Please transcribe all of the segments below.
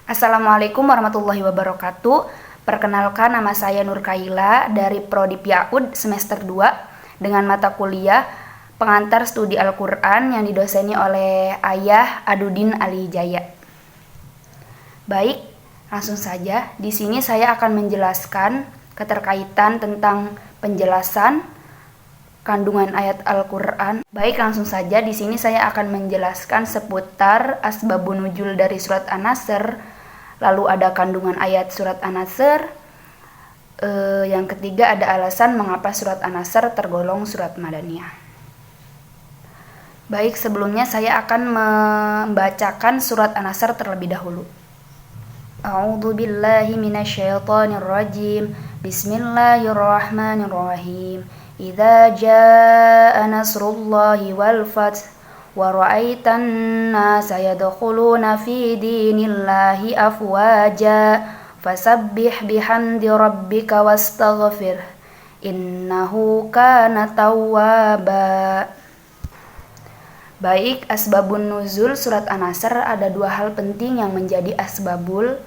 Assalamualaikum warahmatullahi wabarakatuh. Perkenalkan, nama saya Nur Kaila dari Prodi PIAUD semester 2 dengan mata kuliah Pengantar Studi Al-Quran yang didoseni oleh Ayah Adudin Ali Jaya. Baik, langsung saja. Di sini saya akan menjelaskan keterkaitan tentang penjelasan kandungan ayat Al-Quran. Baik, langsung saja. Di sini saya akan menjelaskan seputar asbabun nuzul dari surat An-Nasr. Lalu ada kandungan ayat surat An-Nasr. Yang ketiga ada alasan mengapa surat An-Nasr tergolong surat Madaniyah. Baik, sebelumnya saya akan membacakan surat An-Nasr terlebih dahulu. A'udzu billahi minasyaitonir rajim. Bismillahirrahmanirrahim. Idza jaa nasrullahi wal fath wa ra'aitan nasa yadkhuluna fi dinillahi afwaja fasabbih bihamdi rabbika wastaghfir innahu kana tawwaba. Baik, asbabun nuzul surat An-Nasr, ada dua hal penting yang menjadi asbabul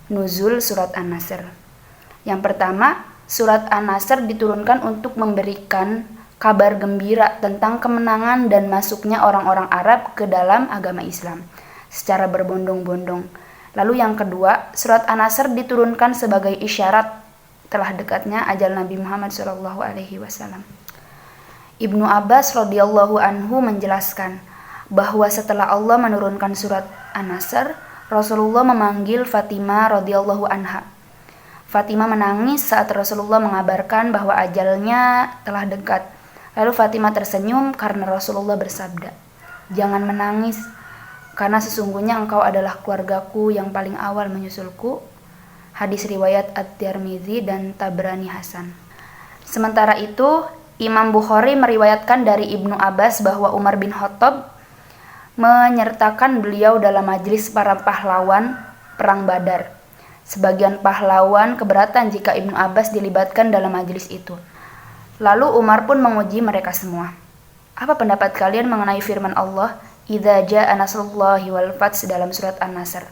nuzul surat An-Nasr. Yang pertama, surat An-Nasr diturunkan untuk memberikan kabar gembira tentang kemenangan dan masuknya orang-orang Arab ke dalam agama Islam secara berbondong-bondong. Lalu yang kedua, surat An-Nasr diturunkan sebagai isyarat telah dekatnya ajal Nabi Muhammad SAW. Ibnu Abbas radhiyallahu anhu menjelaskan bahwa setelah Allah menurunkan surat An-Nasr, Rasulullah memanggil Fatimah radhiyallahu anha. Fatimah menangis saat Rasulullah mengabarkan bahwa ajalnya telah dekat. Lalu Fatimah tersenyum karena Rasulullah bersabda, "Jangan menangis, karena sesungguhnya engkau adalah keluargaku yang paling awal menyusulku." Hadis riwayat At-Tirmidzi dan Tabrani Hasan. Sementara itu, Imam Bukhari meriwayatkan dari Ibnu Abbas bahwa Umar bin Khattab menyertakan beliau dalam majelis para pahlawan perang Badar. Sebagian pahlawan keberatan jika Ibnu Abbas dilibatkan dalam majelis itu. Lalu Umar pun menguji mereka semua. Apa pendapat kalian mengenai firman Allah, "Idza jaa nasrullahi wal fath" dalam surat An-Nasr?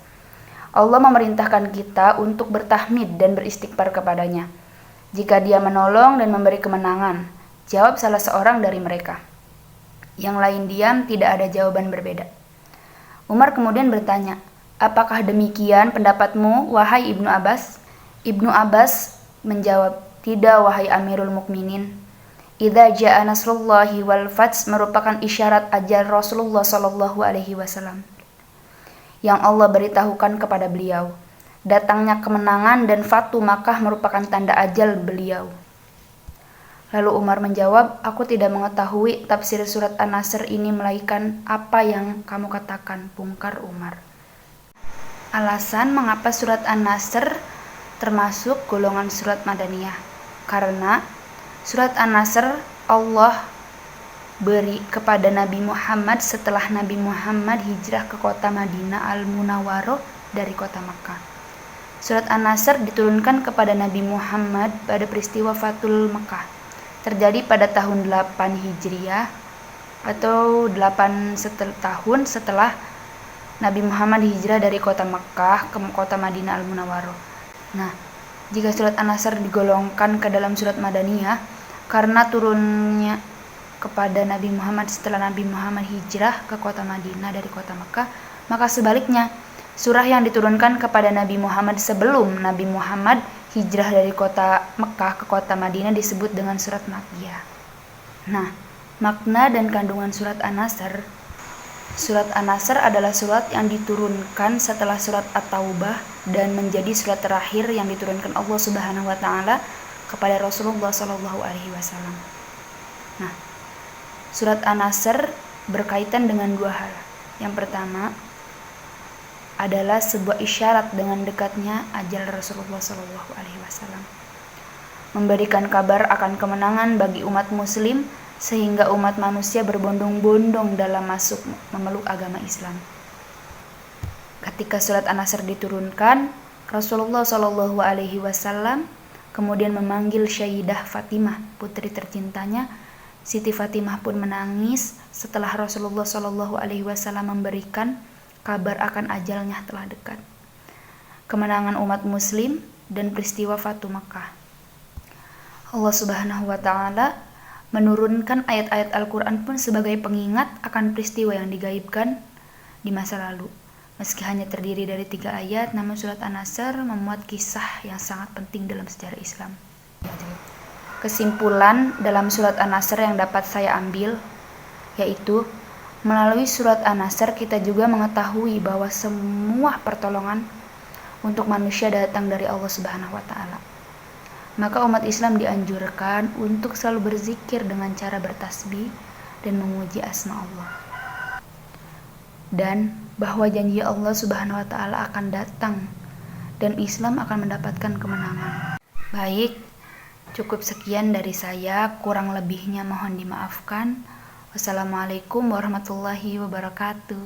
Allah memerintahkan kita untuk bertahmid dan beristighfar kepadanya jika Dia menolong dan memberi kemenangan. Jawab salah seorang dari mereka. Yang lain diam, tidak ada jawaban berbeda. Umar kemudian bertanya, "Apakah demikian pendapatmu, wahai Ibnu Abbas?" Ibnu Abbas menjawab, "Tidak, wahai Amirul Mukminin. Idza jaa nasrullahi wal fath merupakan isyarat ajal Rasulullah sallallahu alaihi wasallam yang Allah beritahukan kepada beliau. Datangnya kemenangan dan Fatu Makkah merupakan tanda ajal beliau." Lalu Umar menjawab, "Aku tidak mengetahui tafsir surat An-Nasr ini melainkan apa yang kamu katakan," bungkar Umar. Alasan mengapa surat An-Nasr termasuk golongan surat Madaniyah. Karena surat An-Nasr Allah beri kepada Nabi Muhammad setelah Nabi Muhammad hijrah ke kota Madinah Al-Munawwaroh dari kota Makkah. Surat An-Nasr diturunkan kepada Nabi Muhammad pada peristiwa Fathul Makkah. Terjadi pada tahun 8 Hijriah atau 8 tahun setelah Nabi Muhammad hijrah dari kota Makkah ke kota Madinah Al-Munawwaroh. Nah, jika surat An-Nasr digolongkan ke dalam surat Madaniyah karena turunnya kepada Nabi Muhammad setelah Nabi Muhammad hijrah ke kota Madinah dari kota Makkah, maka sebaliknya, surah yang diturunkan kepada Nabi Muhammad sebelum Nabi Muhammad hijrah dari kota Makkah ke kota Madinah disebut dengan surat Makkiyah. Nah, makna dan kandungan surat An-Nasr. Surat An-Nasr adalah surat yang diturunkan setelah surat At-Taubah dan menjadi surat terakhir yang diturunkan Allah Subhanahu wa taala kepada Rasulullah sallallahu alaihi wasallam. Nah, surat An-Nasr berkaitan dengan dua hal. Yang pertama adalah sebuah isyarat dengan dekatnya ajal Rasulullah sallallahu alaihi wasallam. Memberikan kabar akan kemenangan bagi umat muslim sehingga umat manusia berbondong-bondong dalam masuk memeluk agama Islam. Ketika surat An-Nasr diturunkan, Rasulullah Shallallahu Alaihi Wasallam kemudian memanggil Sayyidah Fatimah, putri tercintanya. Siti Fatimah pun menangis setelah Rasulullah Shallallahu Alaihi Wasallam memberikan kabar akan ajalnya telah dekat. kemenangan umat muslim, dan peristiwa Fatu Makkah. Allah Subhanahu wa Ta'ala menurunkan ayat-ayat Al-Quran pun sebagai pengingat akan peristiwa yang digaibkan di masa lalu. Meski hanya terdiri dari 3 ayat, namun surat An-Nasr memuat kisah yang sangat penting dalam sejarah Islam. Kesimpulan dalam surat An-Nasr yang dapat saya ambil yaitu, melalui surat An-Nasr kita juga mengetahui bahwa semua pertolongan untuk manusia datang dari Allah Subhanahu wa Ta'ala. Maka umat Islam dianjurkan untuk selalu berzikir dengan cara bertasbih dan memuji asma Allah. Dan bahwa janji Allah Subhanahu wa Ta'ala akan datang dan Islam akan mendapatkan kemenangan. Baik, cukup sekian dari saya, kurang lebihnya mohon dimaafkan. Wassalamualaikum warahmatullahi wabarakatuh.